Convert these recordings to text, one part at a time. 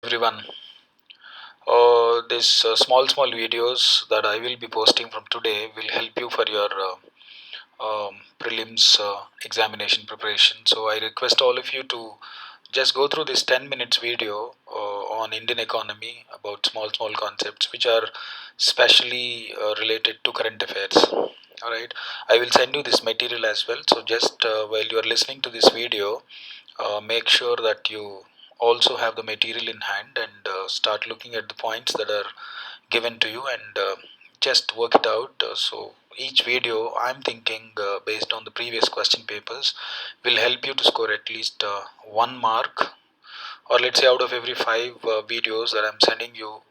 Everyone. These small videos that I will be posting from today will help you for your prelims examination preparation. So I request all of you to just go through this 10 minutes video on Indian economy about small concepts which are specially related to current affairs. All right, I will send you this material as well. So just while you are listening to this video, make sure that you also have the material in hand and start looking at the points that are given to you and just work it out. So each video, I'm thinking, based on the previous question papers, will help you to score at least 1 mark, or let's say out of every five videos that I'm sending you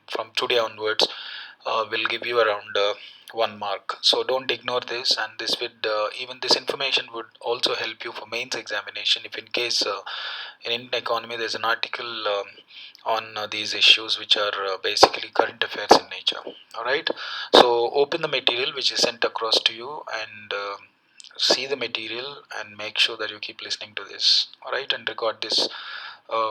from today onwards, will give you around 1 mark. So don't ignore this, and this would even this information would also help you for mains examination. If in case in Indian economy there's an article on these issues which are basically current affairs in nature. All right. So open the material which is sent across to you and see the material and make sure that you keep listening to this. All right, and record this,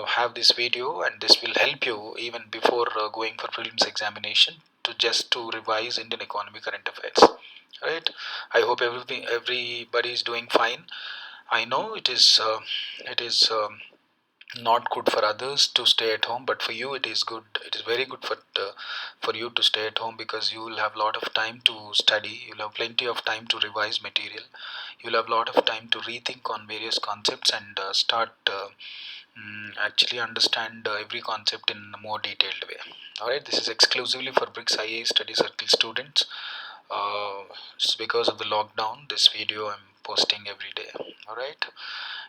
have this video, and this will help you even before going for prelims examination to just to revise Indian economy current affairs. Right, I hope everybody is doing fine. I know it is not good for others to stay at home, but for you it is good. It is very good for you to stay at home, because you will have a lot of time to study, you'll have plenty of time to revise material, you'll have a lot of time to rethink on various concepts and start actually understand every concept in a more detailed way. All right, this is exclusively for BRICS IA Study Circle students. Because of the lockdown, this video I'm posting every day. All right,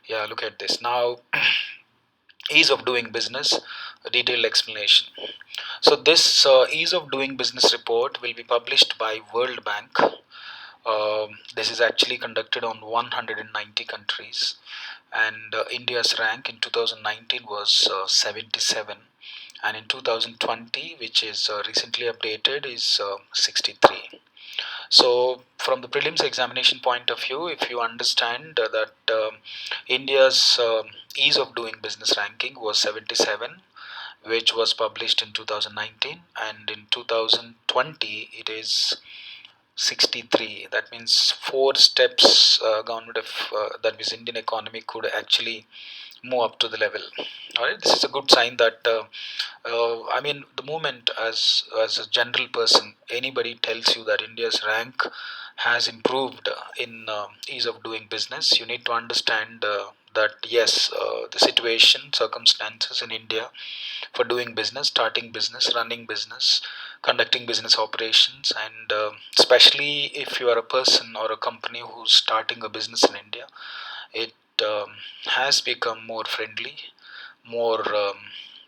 yeah, look at this now. Ease of doing business, a detailed explanation. So this ease of doing business report will be published by World Bank. This is actually conducted on 190 countries, and India's rank in 2019 was 77, and in 2020, which is recently updated, is 63. So from the prelims examination point of view, if you understand that India's ease of doing business ranking was 77, which was published in 2019, and in 2020 it is 63. That means four steps government of that means Indian economy could actually move up to the level. All right, this is a good sign that I mean, the moment as a general person, anybody tells you that India's rank has improved in ease of doing business, you need to understand that yes, the situation, circumstances in India for doing business, starting business, running business, conducting business operations, and especially if you are a person or a company who's starting a business in India, it has become more friendly, more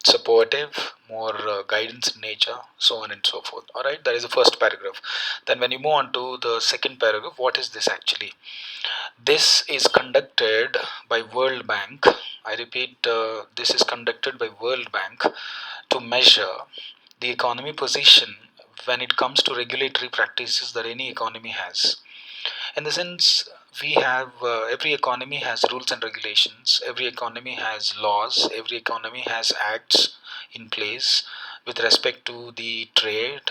supportive, more guidance in nature, so on and so forth. All right, that is the first paragraph. Then when you move on to the second paragraph, what is this actually? This is conducted by World Bank. I repeat, this is conducted by World Bank to measure the economy position when it comes to regulatory practices that any economy has. In the sense, we have every economy has rules and regulations, every economy has laws, every economy has acts in place with respect to the trade,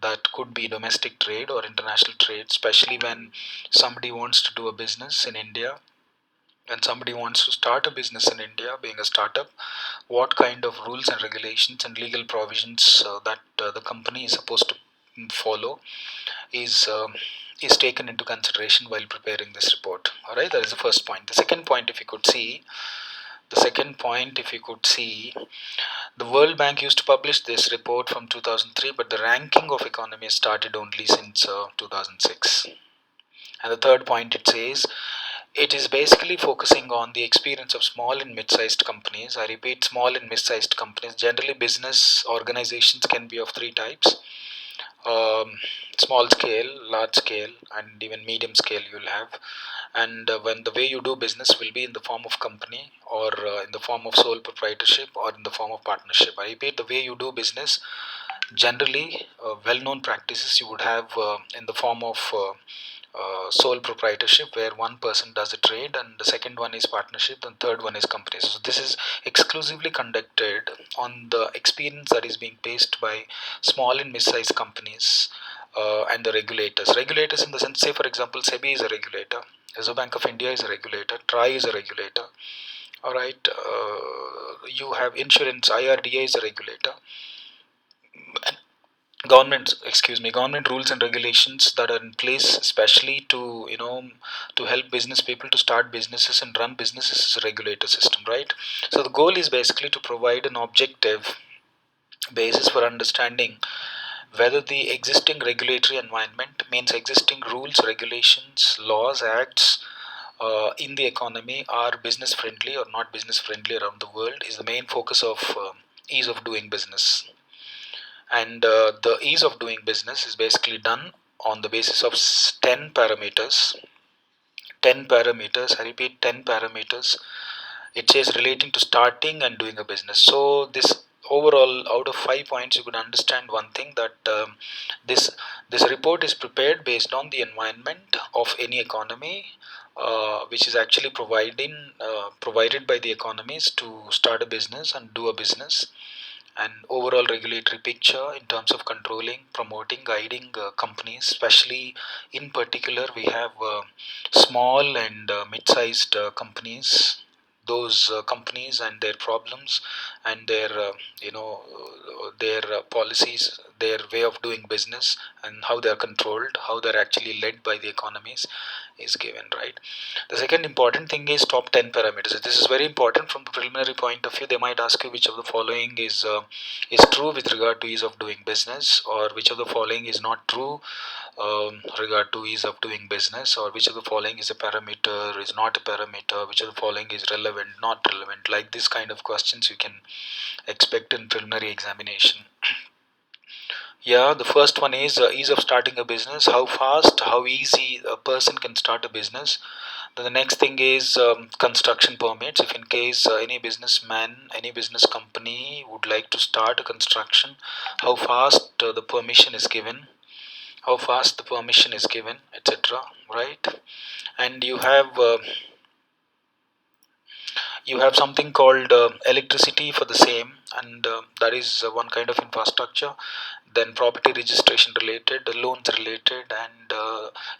that could be domestic trade or international trade, especially when somebody wants to do a business in India. When somebody wants to start a business in India, being a startup, what kind of rules and regulations and legal provisions that the company is supposed to follow is is taken into consideration while preparing this report. All right, that is the first point. The second point, if you could see, the World Bank used to publish this report from 2003, but the ranking of economy started only since 2006. And the third point, it says it is basically focusing on the experience of small and mid-sized companies. I repeat, small and mid-sized companies. Generally, business organizations can be of three types: um, small scale, large scale, and even medium scale you'll have. And when the way you do business will be in the form of company, or in the form of sole proprietorship, or in the form of partnership. I repeat, the way you do business, generally well-known practices you would have in the form of sole proprietorship, where one person does a trade, and the second one is partnership, and third one is companies. So this is exclusively conducted on the experience that is being faced by small and mid-sized companies and the regulators. Regulators in the sense, say for example, SEBI is a regulator, Reserve Bank of India is a regulator, TRAI is a regulator. All right, you have insurance, IRDA is a regulator. Government rules and regulations that are in place especially to to help business people to start businesses and run businesses is a regulator system, right? So the goal is basically to provide an objective basis for understanding whether the existing regulatory environment, means existing rules, regulations, laws, acts in the economy are business friendly or not business friendly around the world, is the main focus of ease of doing business. And the ease of doing business is basically done on the basis of 10 parameters. 10 parameters, I repeat, 10 parameters. It says relating to starting and doing a business. So this overall, out of 5 points, you could understand one thing, that this this report is prepared based on the environment of any economy, which is actually provided by the economies to start a business and do a business, and overall regulatory picture in terms of controlling, promoting, guiding companies. Especially in particular, we have small and mid-sized companies. Those companies and their problems and their their policies, their way of doing business, and how they are controlled, how they are actually led by the economies, is given, right? The second important thing is top 10 parameters. This is very important from the preliminary point of view. They might ask you which of the following is true with regard to ease of doing business, or which of the following is not true regard to ease of doing business, or which of the following is a parameter, is not a parameter, which of the following is relevant, not relevant. Like this kind of questions you can expect in preliminary examination. Yeah, the first one is ease of starting a business, how fast, how easy a person can start a business. Then the next thing is construction permits. If in case any businessman, any business company would like to start a construction, how fast the permission is given, how fast the permission is given, etc. Right? And you have something called electricity for the same, and that is one kind of infrastructure. Then property registration related, loans related, and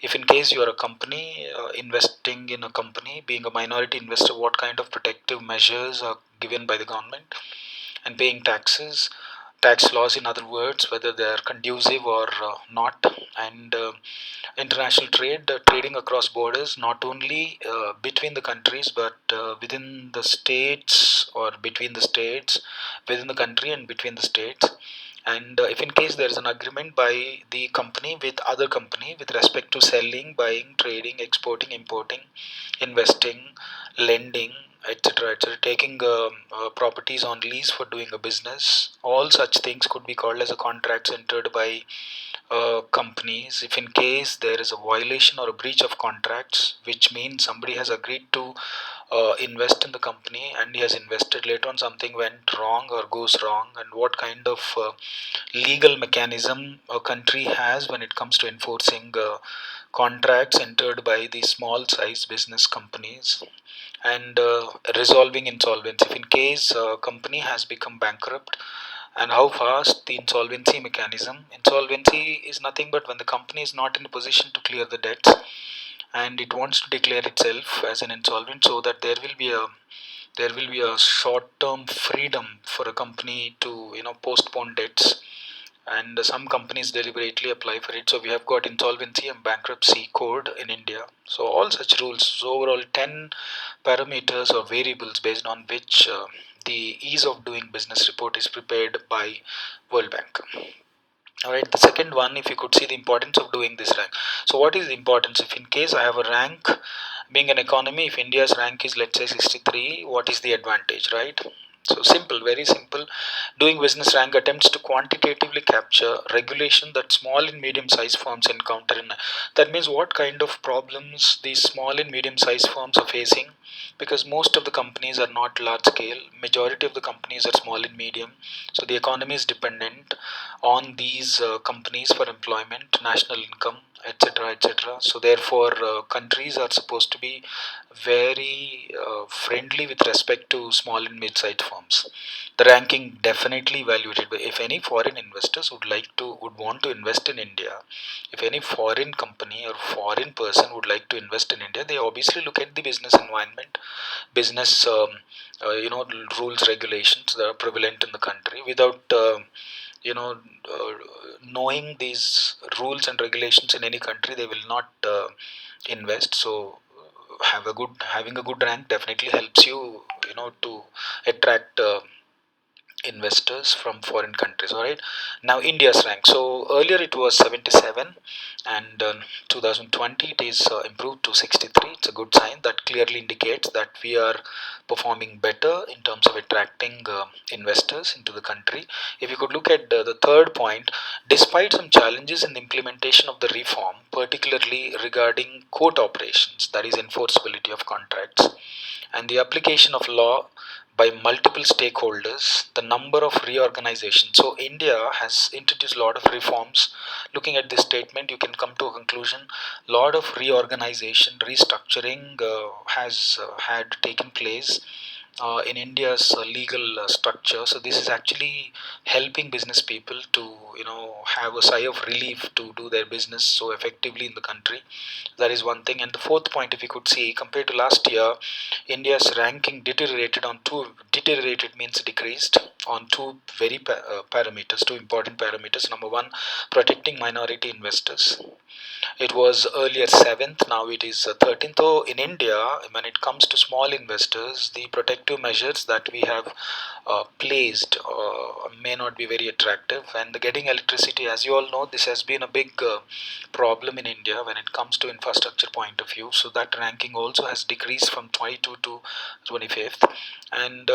if in case you are a company investing in a company, being a minority investor, what kind of protective measures are given by the government, and paying taxes, tax laws in other words, whether they are conducive or not, and international trade, trading across borders, not only between the countries, but within the states, or between the states, within the country and between the states. And if in case there is an agreement by the company with other company with respect to selling, buying, trading, exporting, importing, investing, lending, etc., etc., taking properties on lease for doing a business, all such things could be called as a contract entered by companies. If in case there is a violation or a breach of contracts, which means somebody has agreed to invest in the company and he has invested, later on something went wrong or goes wrong, and what kind of legal mechanism a country has when it comes to enforcing contracts entered by the small size business companies, and resolving insolvency. If in case a company has become bankrupt, and how fast the insolvency mechanism. Insolvency is nothing but when the company is not in a position to clear the debts and it wants to declare itself as an insolvent, so that there will be a short term freedom for a company to postpone debts, and some companies deliberately apply for it. So we have got insolvency and bankruptcy code in India. So all such rules. So overall 10 parameters or variables based on which the ease of doing business report is prepared by World Bank. All right, the second one, if you could see the importance of doing this rank. So what is the importance? If in case I have a rank, being an economy, if India's rank is let's say 63, what is the advantage, right? So simple, very simple. Doing business rank attempts to quantitatively capture regulation that small and medium sized firms encounter in. That means what kind of problems these small and medium sized firms are facing, because most of the companies are not large scale, majority of the companies are small and medium. So the economy is dependent on these companies for employment, national income, etc., etc. So therefore, countries are supposed to be very friendly with respect to small and mid-sized firms. The ranking definitely evaluated. But if any foreign investors would want to invest in India, if any foreign company or foreign person would like to invest in India, they obviously look at the business environment, business rules, regulations that are prevalent in the country. Without you know uh, knowing these rules and regulations in any country, they will not invest. So having a good rank definitely helps you, to attract investors from foreign countries. All right, now India's rank. So earlier it was 77, and 2020 it is improved to 63. It's a good sign that clearly indicates that we are performing better in terms of attracting investors into the country. If you could look at the third point, despite some challenges in the implementation of the reform, particularly regarding court operations, that is enforceability of contracts, and the application of law by multiple stakeholders, the number of reorganizations. So India has introduced a lot of reforms. Looking at this statement, you can come to a conclusion. A lot of reorganization, restructuring has had taken place in India's legal structure. So this is actually helping business people to, have a sigh of relief to do their business so effectively in the country. That is one thing. And the fourth point, if you could see, compared to last year, India's ranking deteriorated means decreased on two parameters, two important parameters. Number one, protecting minority investors. It was earlier 7th, now it is 13th. So in India, when it comes to small investors, the protective measures that we have placed may not be very attractive. And the getting electricity, as you all know, this has been a big problem in India when it comes to infrastructure point of view. So that ranking also has decreased from 22 to 25th, and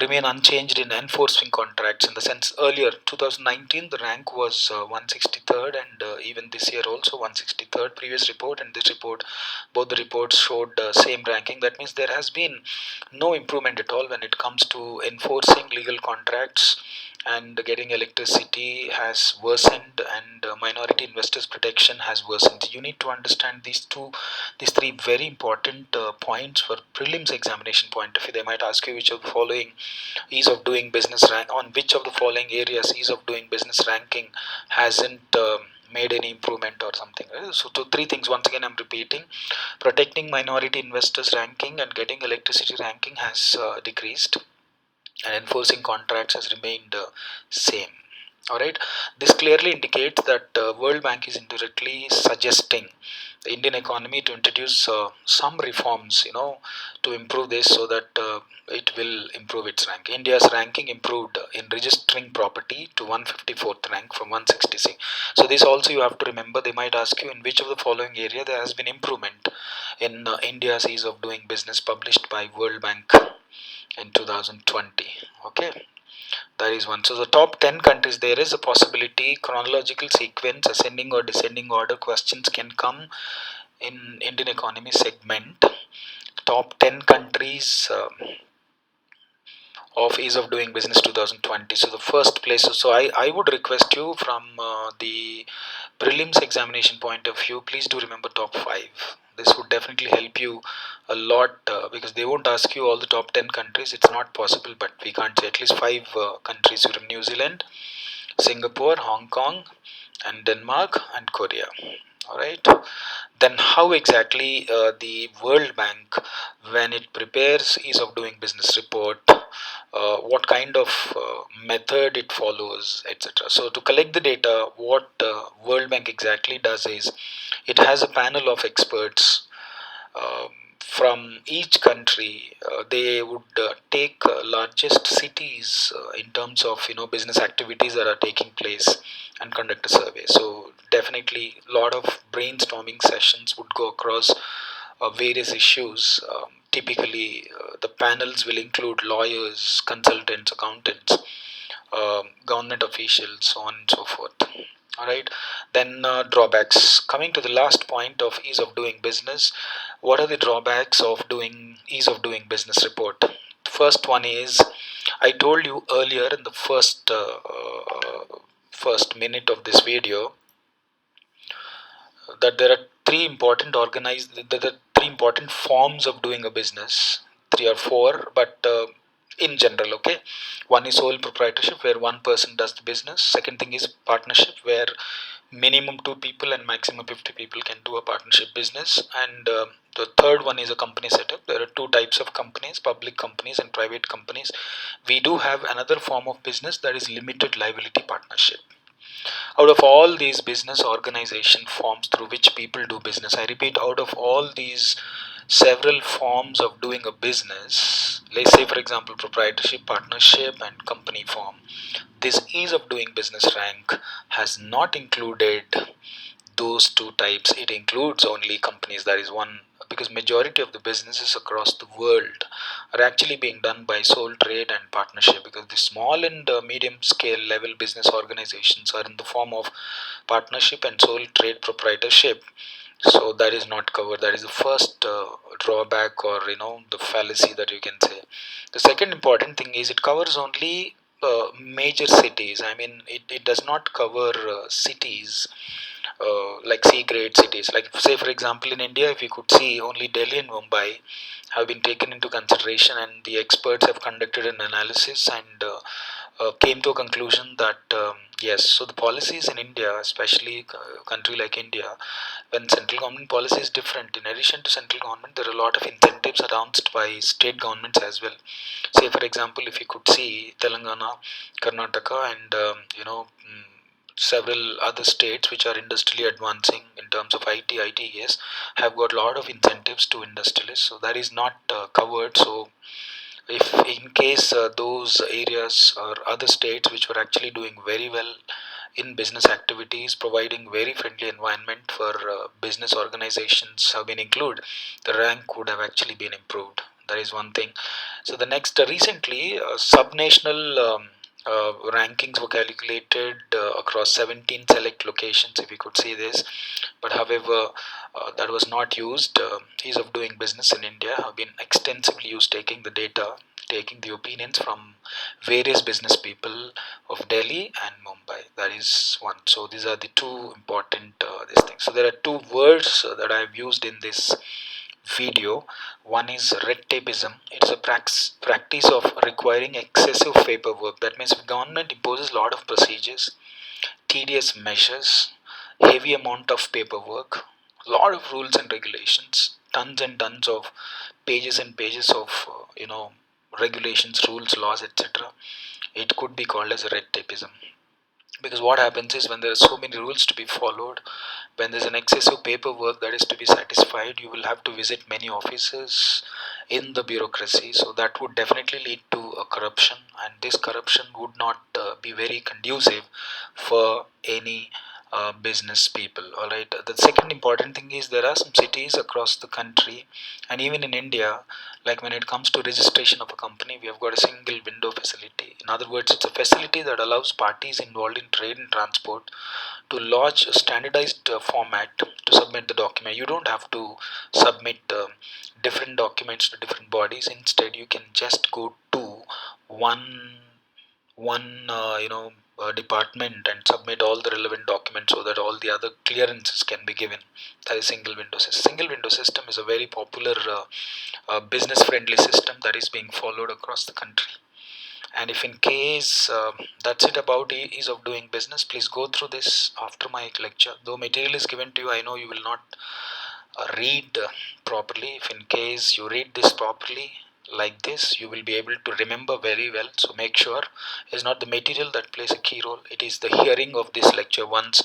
remain unchanged in enforcing contracts. In the sense, earlier 2019 the rank was 163rd, and even this year also 163rd. Previous report and this report, both the reports showed same ranking. That means there has been no improvement at all when it comes to enforcing legal contracts, and getting electricity has worsened, and minority investors protection has worsened. You need to understand these three very important points for prelims examination point of view. They might ask you which of the following ease of doing business rank, on which of the following areas ease of doing business ranking hasn't made any improvement or something. So to three things, once again I'm repeating: protecting minority investors ranking and getting electricity ranking has decreased, and enforcing contracts has remained same. All right, this clearly indicates that World Bank is indirectly suggesting the Indian economy to introduce some reforms, to improve this, so that it will improve its rank. India's ranking improved in registering property to 154th rank from 166. So this also you have to remember. They might ask you in which of the following area there has been improvement in India's ease of doing business, published by World Bank in 2020. Okay, that is one. So the top 10 countries, there is a possibility chronological sequence, ascending or descending order questions can come in Indian economy segment. Top 10 countries of ease of doing business 2020. So the first place, so I would request you from the prelims examination point of view, please do remember top 5. This would definitely help you a lot, because they won't ask you all the top 10 countries. It's not possible, but we can't say at least 5 countries: from New Zealand, Singapore, Hong Kong, and Denmark, and Korea. All right, then how exactly the World Bank, when it prepares ease of doing business report, what kind of method it follows, etc. So to collect the data, what World Bank exactly does is, it has a panel of experts um, from each country. They would take largest cities in terms of business activities that are taking place, and conduct a survey. So definitely a lot of brainstorming sessions would go across various issues. Typically the panels will include lawyers, consultants, accountants, government officials, so on and so forth. All right, then drawbacks. Coming to the last point of ease of doing business, what are the drawbacks of doing ease of doing business report? First one is, I told you earlier in the first minute of this video, that there are three important forms of doing a business, three or four, but in general, okay. One is sole proprietorship, where one person does the business. Second thing is partnership, where minimum two people and maximum 50 people can do a partnership business. And the third one is a company setup. There are two types of companies: public companies and private companies. We do have another form of business, that is limited liability partnership. Out of all these business organization forms through which people do business, I repeat, out of all these several forms of doing a business, let's say for example proprietorship, partnership and company form, this ease of doing business rank has not included those two types. It includes only companies. That is one, because majority of the businesses across the world are actually being done by sole trade and partnership, because the small and medium scale level business organizations are in the form of partnership and sole trade proprietorship. So that is not covered. That is the first drawback, or the fallacy that you can say. The second important thing is it covers only major cities. I mean, it does not cover cities like C grade cities. Like, say for example, in India, if you could see, only Delhi and Mumbai have been taken into consideration, and the experts have conducted an analysis and came to a conclusion that yes. So the policies in India, especially a country like India, when central government policy is different, in addition to central government, there are a lot of incentives announced by state governments as well. Say for example, if you could see Telangana, Karnataka, and several other states which are industrially advancing in terms of ITES, have got a lot of incentives to industrialists. So that is not covered. So if in case those areas or other states which were actually doing very well in business activities, providing very friendly environment for business organizations have been included, the rank would have actually been improved. That is one thing. So the next, recently, subnational rankings were calculated across 17 select locations, if you could see this. But however, that was not used. Ease of doing business in India have been extensively used, taking the data, taking the opinions from various business people of Delhi and Mumbai. That is one. So these are the two important these things. So there are two words that I have used in this video. One is red tapeism. It's a practice of requiring excessive paperwork. That means if government imposes a lot of procedures, tedious measures, heavy amount of paperwork, lot of rules and regulations, tons and tons of pages and pages of regulations, rules, laws, etc. It could be called as red tapeism. Because what happens is, when there are so many rules to be followed, when there's an excessive paperwork that is to be satisfied, you will have to visit many offices in the bureaucracy. So that would definitely lead to a corruption, and this corruption would not be very conducive for any business people. All right. The second important thing is, there are some cities across the country and even in India, like when it comes to registration of a company, we have got a single window facility. In other words, it's a facility that allows parties involved in trade and transport to lodge a standardized format to submit the document. You don't have to submit different documents to different bodies. Instead, you can just go to one department and submit all the relevant documents, so that all the other clearances can be given. That is single window system. Single window system is a very popular business friendly system that is being followed across the country. And if in case that's it about ease of doing business, please go through this after my lecture. Though material is given to you, I know you will not read properly. If in case you read this properly like this, you will be able to remember very well. So make sure it's not the material that plays a key role, it is the hearing of this lecture once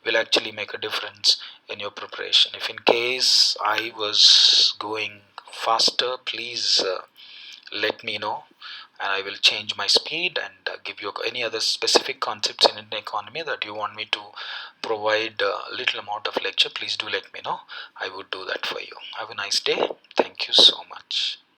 will actually make a difference in your preparation. If in case I was going faster, please let me know, and I will change my speed and give you any other specific concepts in Indian economy that you want me to provide a little amount of lecture. Please do let me know. I would do that for you. Have a nice day. Thank you so much.